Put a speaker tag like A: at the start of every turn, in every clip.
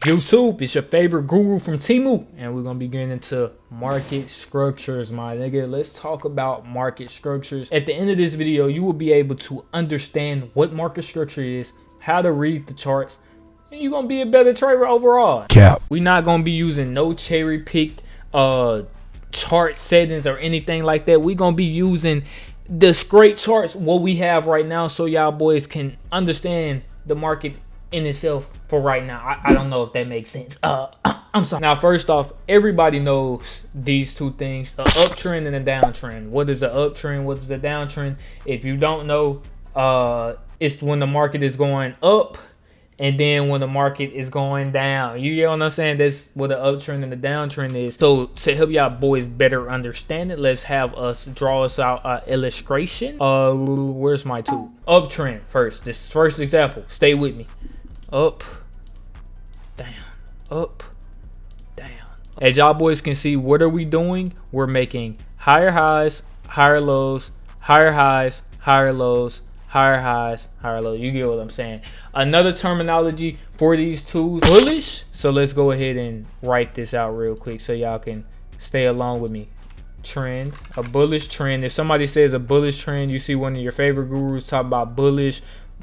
A: YouTube, it's your favorite guru from Timu, and we're gonna be getting into market structures, my nigga. Let's talk about market structures. At the end of this video, you will be able to understand what market structure is, how to read the charts, and you're gonna be a better trader overall.
B: Cap.
A: We're not gonna be using no cherry-picked chart settings or anything like that. We're gonna be using the straight charts, what we have right now, so y'all boys can understand the market in itself for right now. I don't know if that makes sense. I'm sorry. Now, first off, everybody knows these two things: the uptrend and the downtrend. What is the uptrend? What is the downtrend? If you don't know, it's when the market is going up, and then when the market is going down. You get what I'm saying? That's what the uptrend and the downtrend is. So to help y'all boys better understand it, let's have us draw us out an illustration. Where's my tool? Uptrend first. This first example. Stay with me. Up, down, up, down. As y'all boys can see, what are we doing? We're making higher highs, higher lows, higher highs, higher lows, higher highs, higher lows. You get what I'm saying? Another terminology for these tools, bullish. So let's go ahead and write this out real quick so y'all can stay along with me. Trend, a bullish trend. If somebody says a bullish trend, you see one of your favorite gurus talk about bullish,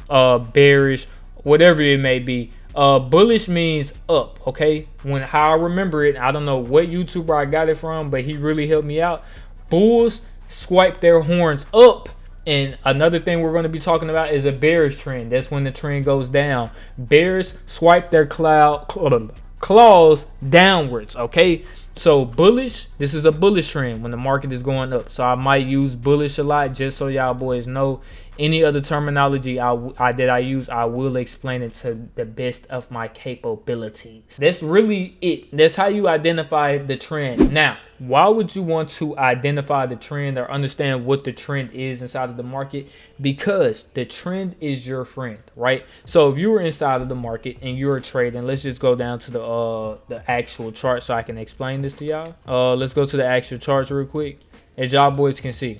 A: bearish, whatever it may be. Bullish means up, okay? How I remember it, I don't know what YouTuber I got it from, but he really helped me out. Bulls swipe their horns up. And another thing we're going to be talking about is a bearish trend. That's when the trend goes down. Bears swipe their claws downwards, okay? So bullish, this is a bullish trend when the market is going up. So I might use bullish a lot just so y'all boys know. Any other terminology that I use, I will explain it to the best of my capabilities. That's really it. That's how you identify the trend. Now, why would you want to identify the trend or understand what the trend is inside of the market? Because the trend is your friend, right? So if you were inside of the market and you're trading, let's just go down to the actual chart so I can explain this to y'all. Let's go to the actual charts real quick. As y'all boys can see,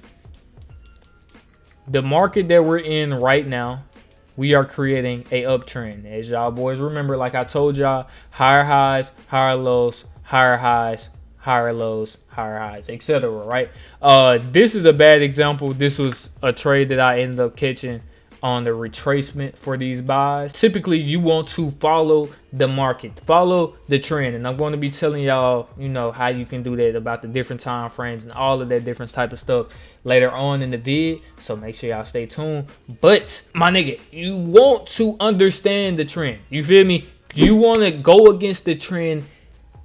A: the market that we're in right now, we are creating a uptrend. As y'all boys remember, like I told y'all, higher highs, higher lows, higher highs, higher lows, higher highs, etc. Right? This is a bad example. This was a trade that I ended up catching on the retracement for these buys. Typically, you want to follow the market, follow the trend, and I'm going to be telling y'all, you know, how you can do that, about the different time frames and all of that different type of stuff later on in the vid. So make sure y'all stay tuned. But my nigga, you want to understand the trend. You feel me? You want to go against the trend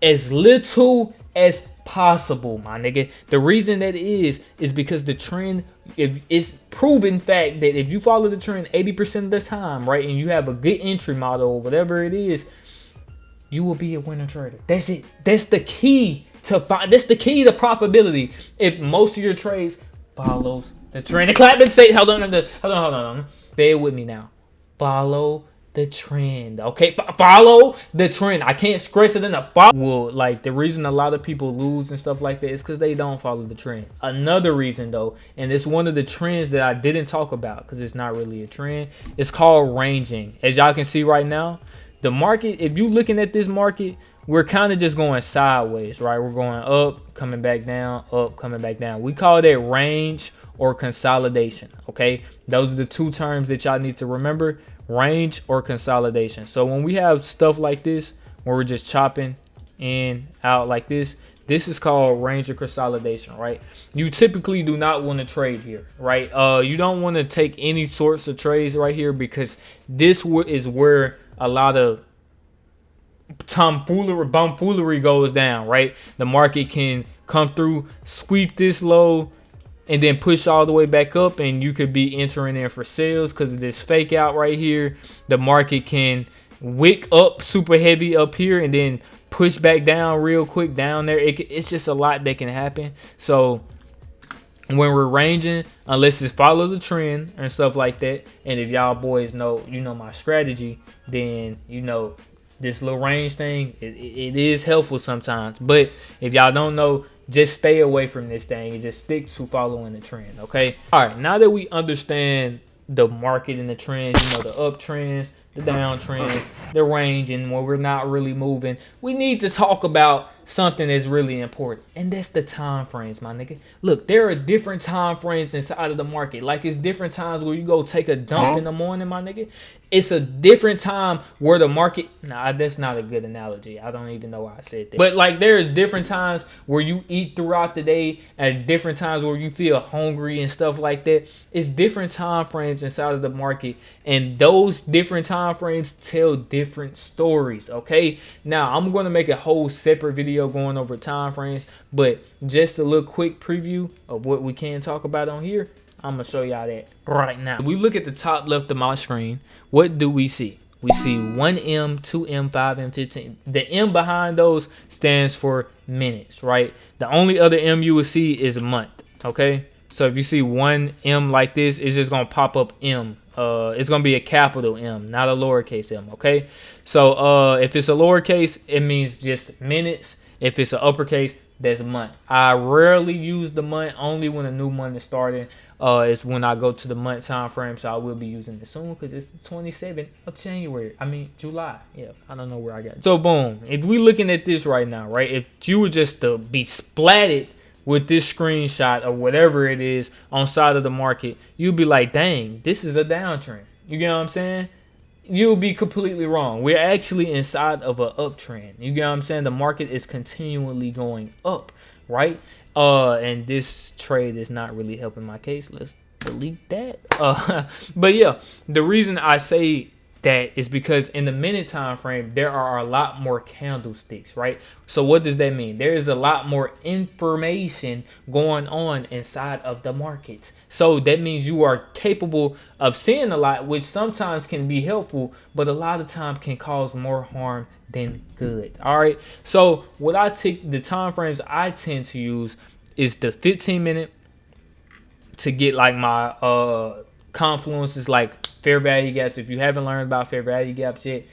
A: as little as possible, my nigga. The reason that is because the trend, if it's proven fact that if you follow the trend 80% of the time, right, and you have a good entry model or whatever it is, you will be a winner trader. That's it. That's the key to that's the key to profitability. If most of your trades follows the trend. And clap and say, hold on. Say it with me now. Follow the trend, okay? Follow the trend. I can't stress it enough. Well, like, the reason a lot of people lose and stuff like that is because they don't follow the trend. Another reason, though, and it's one of the trends that I didn't talk about because it's not really a trend, it's called ranging. As y'all can see right now, the market, if you're looking at this market, we're kind of just going sideways, right? We're going up, coming back down, up, coming back down. We call that range or consolidation, okay? Those are the two terms that y'all need to remember: range or consolidation. So when we have stuff like this, where we're just chopping in, out like this, this is called range or consolidation, right? You typically do not want to trade here, right? You don't want to take any sorts of trades right here, because this is where a lot of bumfoolery goes down, right? The market can come through, sweep this low, and then push all the way back up, and you could be entering in for sales because of this fake out right here. The market can wick up super heavy up here and then push back down real quick down there. It's just a lot that can happen. So when we're ranging, unless it's follow the trend and stuff like that, and if y'all boys know, you know my strategy, then you know this little range thing, it is helpful sometimes. But if y'all don't know, just stay away from this thing and just stick to following the trend, okay? All right, now that we understand the market and the trends, you know, the uptrends, the downtrends, the range, and when we're not really moving, we need to talk about something that's really important, and that's the time frames, my nigga. Look, there are different time frames inside of the market. Like, it's different times where you go take a dump in the morning, my nigga. It's a different time where the market, nah, that's not a good analogy. I don't even know why I said that. But like, there's different times where you eat throughout the day, and different times where you feel hungry and stuff like that. It's different time frames inside of the market, and those different time frames tell different stories. Okay, now I'm going to make a whole separate video going over time frames, but just a little quick preview of what we can talk about on here. I'm gonna show y'all that right now. If we look at the top left of my screen, what do we see? We see 1M, 2M, 5M, 15. The M behind those stands for minutes, right? The only other M you will see is a month, okay? So if you see 1M like this, it's just gonna pop up M. It's gonna be a capital M, not a lowercase m, okay? So if it's a lowercase, it means just minutes. If it's an uppercase, that's a month. I rarely use the month, only when a new month is starting. It's when I go to the month time frame, so I will be using it soon because it's the 27th of January. I mean July. Yeah, I don't know where I got it. So boom, if we looking at this right now, right? If you were just to be splatted with this screenshot or whatever it is on side of the market, you'd be like, dang, this is a downtrend. You get what I'm saying? You'll be completely wrong. We're actually inside of an uptrend. You get what I'm saying? The market is continually going up, right? And this trade is not really helping my case. Let's delete that. But yeah, the reason I say that is because in the minute time frame, there are a lot more candlesticks, right? So what does that mean? There is a lot more information going on inside of the markets. So that means you are capable of seeing a lot, which sometimes can be helpful, but a lot of times can cause more harm than good. All right. So what I take, the time frames I tend to use is the 15-minute to get like my confluences, like fair value gaps. If you haven't learned about fair value gaps yet,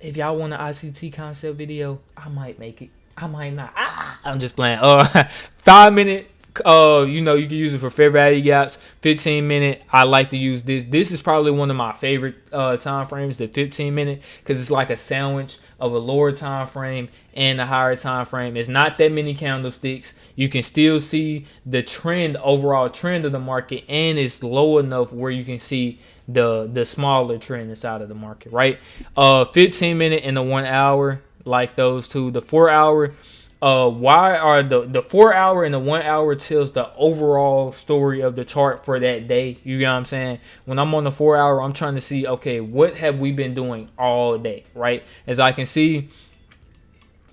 A: if y'all want an ICT concept video, I might make it. I might not. I'm just playing. 5-minute. You know, you can use it for fair value gaps. 15-minute, I like to use this. This is probably one of my favorite time frames, the 15-minute, because it's like a sandwich of a lower time frame and a higher time frame. It's not that many candlesticks. You can still see the trend, overall trend of the market, and it's low enough where you can see the smaller trend inside of the market, right? 15-minute and the 1 hour, like those two. The 4 hour. Why are the 4 hour and the 1 hour tells the overall story of the chart for that day? You get what I'm saying? When I'm on the 4 hour, I'm trying to see, okay, what have we been doing all day, right? As I can see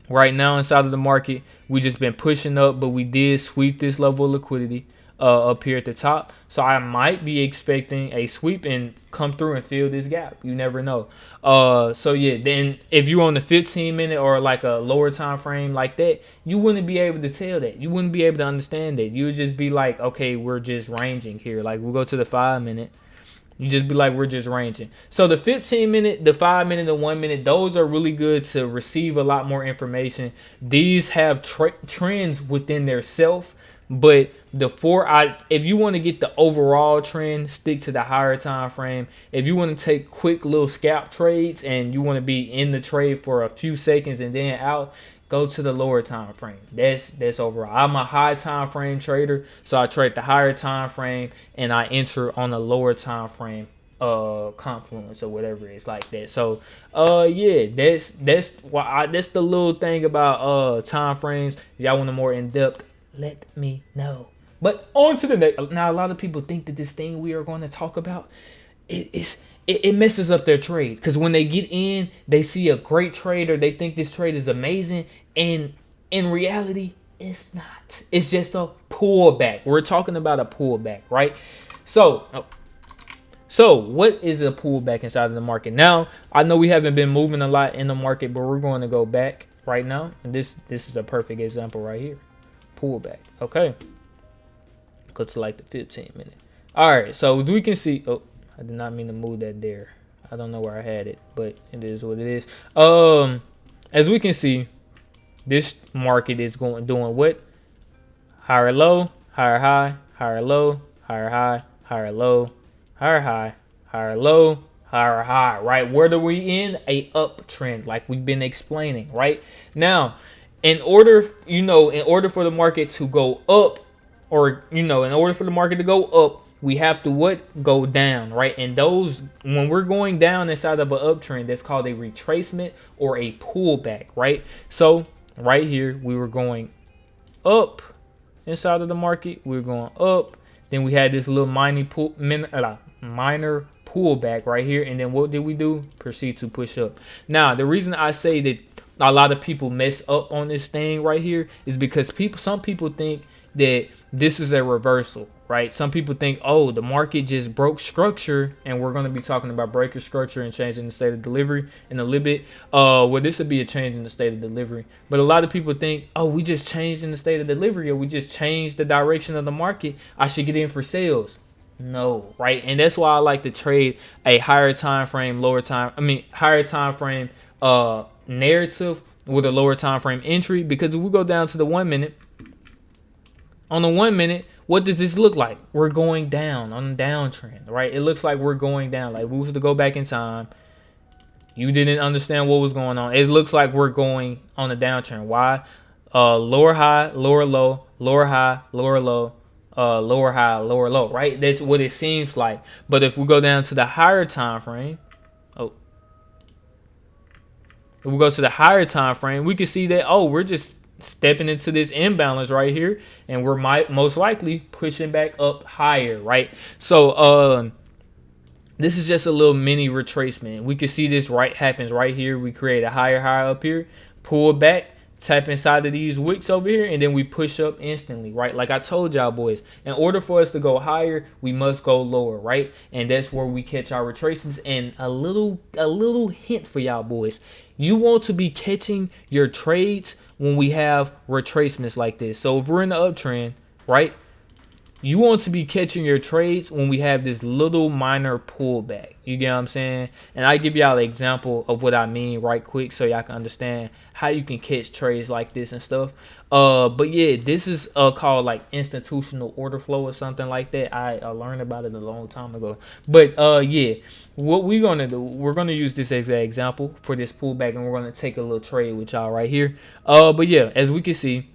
A: right now inside of the market, we just been pushing up, but we did sweep this level of liquidity up here at the top. So I might be expecting a sweep and come through and fill this gap. You never know. So yeah, then if you're on the 15-minute or like a lower time frame like that, you wouldn't be able to tell that. You wouldn't be able to understand that. You would just be like, okay, we're just ranging here. Like we'll go to the 5-minute. You just be like, we're just ranging. So the 15-minute, the 5-minute, the 1 minute, those are really good to receive a lot more information. These have trends within their self. But the if you want to get the overall trend, stick to the higher time frame. If you want to take quick little scalp trades and you want to be in the trade for a few seconds and then out, go to the lower time frame. That's overall. I'm a high time frame trader, so I trade the higher time frame and I enter on a lower time frame confluence or whatever it's like that. So yeah, that's why that's the little thing about time frames. If y'all want a more in-depth, let me know. But on to the next. Now, a lot of people think that this thing we are going to talk about, it messes up their trade. Because when they get in, they see a great trade or they think this trade is amazing. And in reality, it's not. It's just a pullback. We're talking about a pullback, right? So what is a pullback inside of the market? Now, I know we haven't been moving a lot in the market, but we're going to go back right now. And this is a perfect example right here. Pullback. Okay, go to like the 15-minute. All right, so we can see, oh, I did not mean to move that there. I don't know where I had it, but it is what it is. As we can see, this market is doing what? Higher low, higher high, higher low, higher high, higher low, higher high, higher low, higher high, right? Where do we in? A uptrend, like we've been explaining, right? Now, in order, in order for the market to go up, or in order for the market to go up, we have to what? Go down, right? And those, when we're going down inside of an uptrend, that's called a retracement or a pullback, right? So right here, we were going up inside of the market. We were going up. Then we had this little minor pullback right here. And then what did we do? Proceed to push up. Now, the reason I say that a lot of people mess up on this thing right here is because some people think that this is a reversal, right? Some people think, oh, the market just broke structure, and we're going to be talking about breaking structure and changing the state of delivery in a little bit. Well, this would be a change in the state of delivery. But a lot of people think, oh, we just changed in the state of delivery, or we just changed the direction of the market. I should get in for sales. No, right? And that's why I like to trade a higher time frame, higher time frame narrative with a lower time frame entry, because if we go down to the 1 minute, on the 1 minute, what does this look like? We're going down on a downtrend, right? It looks like we're going down. Like we was to go back in time, you didn't understand what was going on. It looks like we're going on a downtrend. Why? Lower high, lower low, lower high, lower low, lower high, lower low, right? That's what it seems like. But if we go down to the higher time frame, if we go to the higher time frame, we can see that, we're just stepping into this imbalance right here, and we're most likely pushing back up higher, right? So this is just a little mini retracement. We can see this happens right here. We create a higher high up here, pull back, tap inside of these wicks over here, and then we push up instantly, right? Like I told y'all boys, in order for us to go higher, we must go lower, right? And that's where we catch our retracements. And a little hint for y'all boys, you want to be catching your trades when we have retracements like this. So if we're in the uptrend, right, you want to be catching your trades when we have this little minor pullback. You get what I'm saying? And I give y'all an example of what I mean right quick, so y'all can understand how you can catch trades like this and stuff. But yeah, this is called like institutional order flow or something like that. I learned about it a long time ago. But yeah, what we're gonna do, we're gonna use this exact example for this pullback, and we're gonna take a little trade with y'all right here. But yeah, as we can see,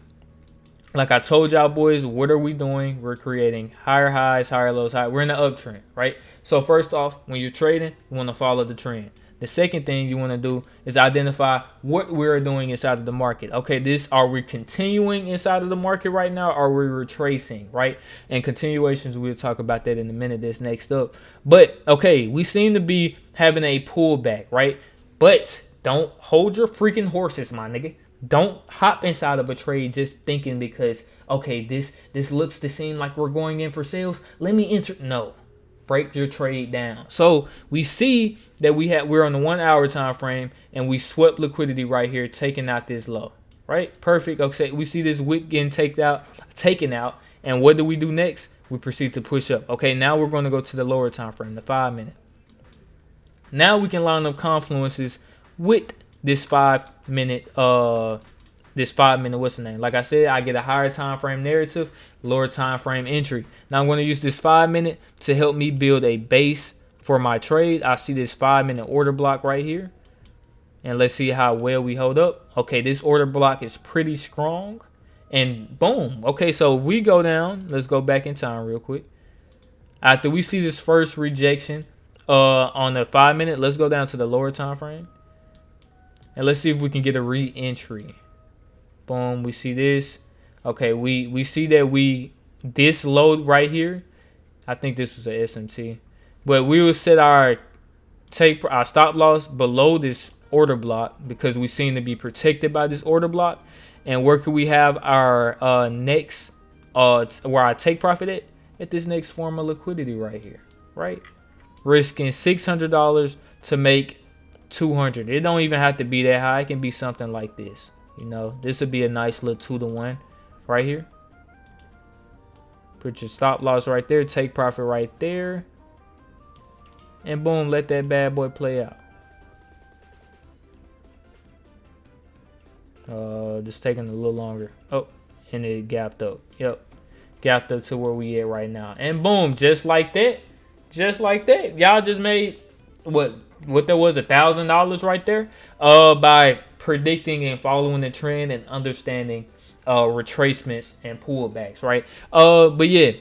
A: like I told y'all boys, what are we doing? We're creating higher highs, higher lows, high. We're in the uptrend, right? So first off, when you're trading, you want to follow the trend. The second thing you want to do is identify what we're doing inside of the market. Okay, are we continuing inside of the market right now, or are we retracing, right? And continuations, we'll talk about that in a minute. That's next up. But okay, we seem to be having a pullback, right? But don't hold your freaking horses, my nigga. Don't hop inside of a trade just thinking because, okay, this looks to seem like we're going in for sales. Let me enter. No, break your trade down. So we see that we're on the 1 hour time frame, and we swept liquidity right here, taking out this low. Right, perfect. Okay, we see this wick getting taken out, and what do we do next? We proceed to push up. Okay, now we're going to go to the lower time frame, the 5 minute. Now we can line up confluences with this 5 minute what's the name? Like I said, I get a higher time frame narrative, lower time frame entry. Now I'm going to use this 5 minute to help me build a base for my trade. I see this 5 minute order block right here, and let's see how well we hold up. Okay, this order block is pretty strong, and boom. Okay, so we go down. Let's go back in time real quick. After we see this first rejection on the 5 minute, let's go down to the lower time frame. And let's see if we can get a re-entry. Boom, we see this. Okay, we see that this low right here, I think this was a SMT. But we will set our stop loss below this order block because we seem to be protected by this order block. And where could we have our next, where I take profit at this next form of liquidity right here, right? Risking $600 to make 200. It don't even have to be that high. It can be something like this. This would be a nice little 2-to-1 right here. Put your stop loss right there. Take profit right there. And boom, let that bad boy play out. Just taking a little longer. Oh, and it gapped up. Yep. Gapped up to where we at right now. And boom, just like that. Just like that. Y'all just made what there was $1,000 right there by predicting and following the trend and understanding retracements and pullbacks, right? But yeah,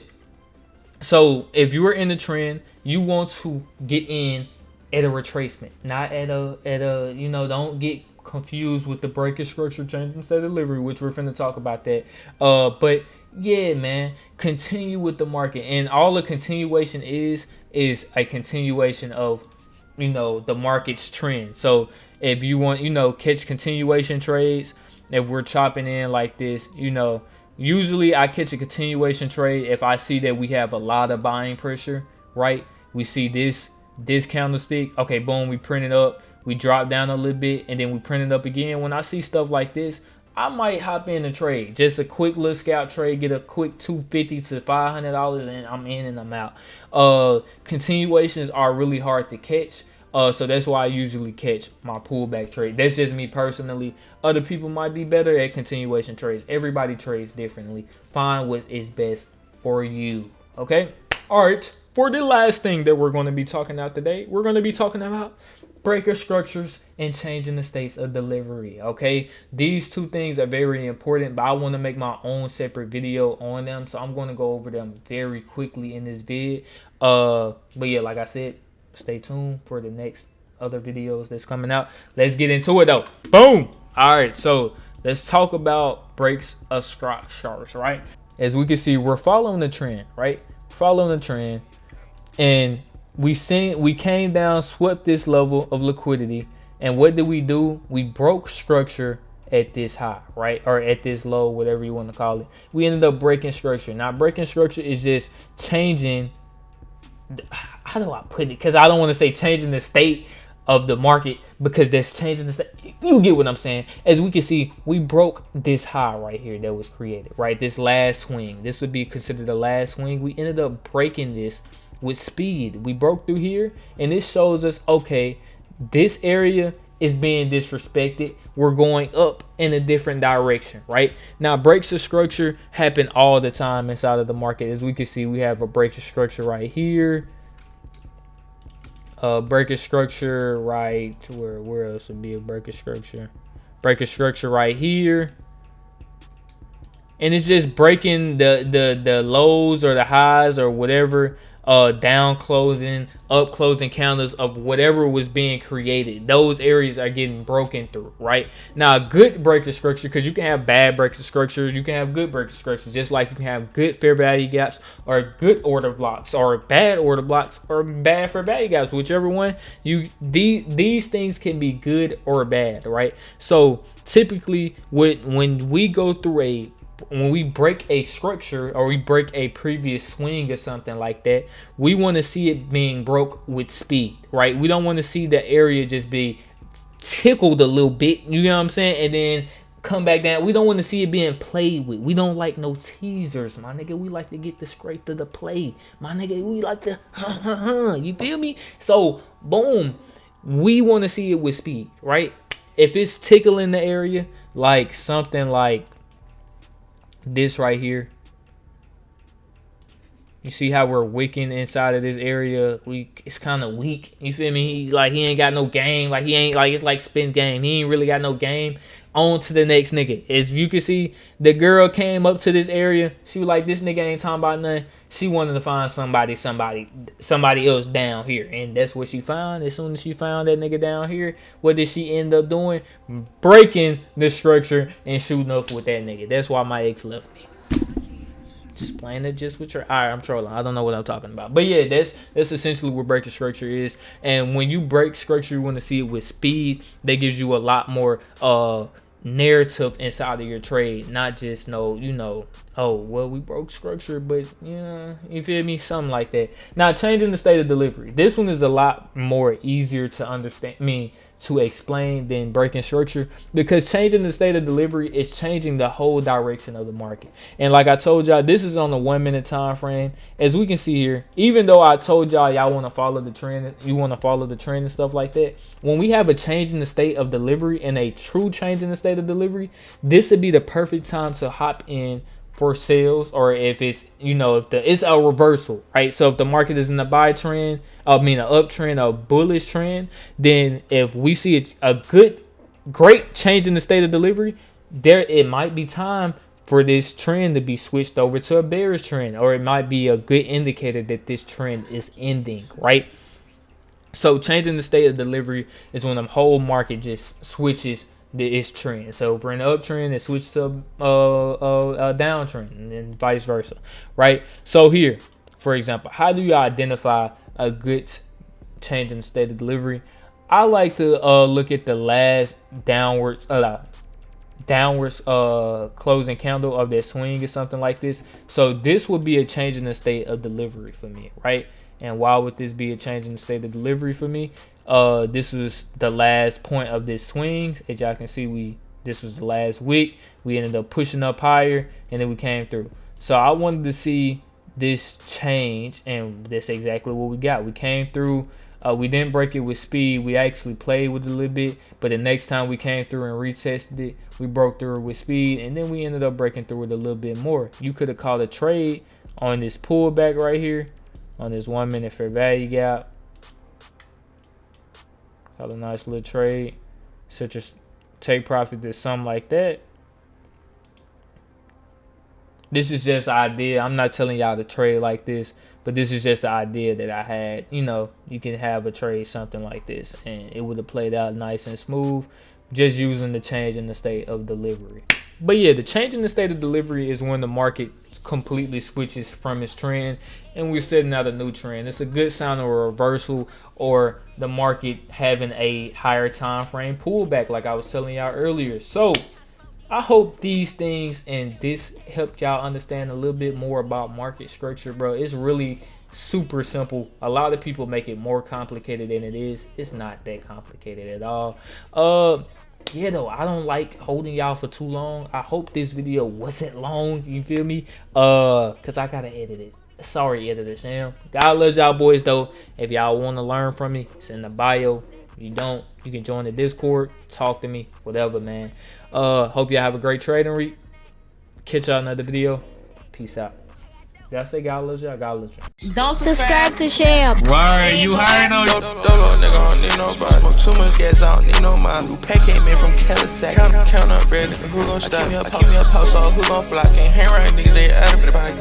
A: so if you are in the trend, you want to get in at a retracement, not at a don't get confused with the breaking structure change instead of delivery, which we're finna talk about that. But yeah, man, continue with the market, and all the continuation is a continuation of the market's trend. So if you want catch continuation trades, if we're chopping in like this, usually I catch a continuation trade if I see that we have a lot of buying pressure, right? We see this candlestick, okay, boom, we print it up, we drop down a little bit, and then we print it up again. When I see stuff like this, I might hop in a trade, just a quick little scalp trade, get a quick $250 to $500, and I'm in and I'm out. Continuations are really hard to catch. So that's why I usually catch my pullback trade. That's just me personally. Other people might be better at continuation trades. Everybody trades differently. Find what is best for you. Okay? All right. For the last thing that we're going to be talking about today, we're going to be talking about breaker structures and changing the states of delivery. Okay? These two things are very important, but I want to make my own separate video on them. So I'm going to go over them very quickly in this vid. But yeah, like I said, stay tuned for the next other videos that's coming out. Let's get into it though. Boom. All right, so let's talk about breaks of structures, right? As we can see, we're following the trend, right? Following the trend, and we came down, swept this level of liquidity, and what did we do? We broke structure at this high, right? Or at this low, whatever you want to call it. We ended up breaking structure. Now, breaking structure is just changing, how do I put it? Because I don't want to say changing the state of the market, because that's changing the state. You get what I'm saying. As we can see, we broke this high right here that was created, right? This last swing. This would be considered the last swing. We ended up breaking this with speed. We broke through here, and this shows us, okay, this area is being disrespected. We're going up in a different direction, right? Now, breaks of structure happen all the time inside of the market. As we can see, we have a break of structure right here. Break of structure right where else would be a break of structure? Break of structure right here. And it's just breaking the lows or the highs or whatever, down closing, up closing candles of whatever was being created. Those areas are getting broken through, right? Now, a good break of structure, because you can have bad break of structures, you can have good break of structures, just like you can have good fair value gaps or good order blocks or bad order blocks or bad fair value gaps, whichever one. These things can be good or bad, right? So typically when we go through when we break a structure or we break a previous swing or something like that, we want to see it being broke with speed, right? We don't want to see the area just be tickled a little bit, you know what I'm saying, and then come back down. We don't want to see it being played with. We don't like no teasers, my nigga. We like to get the straight to the play, my nigga. We like to you feel me? So boom, we want to see it with speed, right? If it's tickling the area, like something like this right here, you see how we're wicking inside of this area. It's kind of weak, you feel me? He ain't got no game, like he ain't, like, it's like spin game, he ain't really got no game. On to the next nigga. As you can see, the girl came up to this area, she was like, this nigga ain't talking about nothing. She wanted to find somebody else down here, and that's what she found. As soon as she found that nigga down here, what did she end up doing? Breaking the structure and shooting up with that nigga. That's why my ex left me. Just playing it just with your eye. I'm trolling. I don't know what I'm talking about. But yeah, that's essentially what breaking structure is. And when you break structure, you want to see it with speed. That gives you a lot more narrative inside of your trade, not just oh well, we broke structure, but yeah, you feel me, something like that. Now, changing the state of delivery, this one is a lot more easier to understand, to explain, than breaking structure, because changing the state of delivery is changing the whole direction of the market. And like I told y'all, this is on the 1 minute time frame. As we can see here, even though I told y'all want to follow the trend, you want to follow the trend and stuff like that, when we have a change in the state of delivery and a true change in the state of delivery, this would be the perfect time to hop in for sales, or if it's, you know, if it's a reversal, right? So if the market is in a buy trend, I mean an uptrend, a bullish trend, then if we see a great change in the state of delivery, there it might be time for this trend to be switched over to a bearish trend, or it might be a good indicator that this trend is ending, right? So changing the state of delivery is when the whole market just switches its trend. So for an uptrend, it switches to a downtrend, and then vice versa, right? So here, for example, how do you identify a good change in the state of delivery? I like to look at the last downwards closing candle of that swing or something like this. So this would be a change in the state of delivery for me, right? And why would this be a change in the state of delivery for me? This was the last point of this swing. As y'all can see, this was the last wick. We ended up pushing up higher, and then we came through. So I wanted to see this change, and that's exactly what we got. We came through. We didn't break it with speed. We actually played with it a little bit, but the next time we came through and retested it, we broke through it with speed, and then we ended up breaking through it a little bit more. You could have called a trade on this pullback right here, on this 1 minute fair value gap. Got a nice little trade. Such a take profit to something like that. This is just an idea. I'm not telling y'all to trade like this, but this is just the idea that I had. You know, you can have a trade something like this, and it would have played out nice and smooth, just using the change in the state of delivery. But yeah, the change in the state of delivery is when the market completely switches from its trend, and we're setting out a new trend. It's a good sign of a reversal, or the market having a higher time frame pullback, like I was telling y'all earlier. So I hope these things and this helped y'all understand a little bit more about market structure, bro. It's really super simple. A lot of people make it more complicated than it is. It's not that complicated at all. Yeah, though, I don't like holding y'all for too long. I hope this video wasn't long, you feel me? Cause I gotta edit it. Sorry, editor Sham. God loves y'all boys though. If y'all want to learn from me, it's in the bio. If you don't, you can join the Discord, talk to me, whatever, man. Hope y'all have a great trading week. Catch y'all in another video. Peace out. Did I say God loves y'all? God loves you.
B: Don't subscribe to Sham.
A: Why you hiding on?
C: Don't nigga, I don't need nobody. Smoke too much gas, I don't need no mind. New pack came in from Cadillac. Count up bread, nigga, who gon' stop? Keep me up house, so who gon' fly? Can't hang right, nigga, they out of the pocket.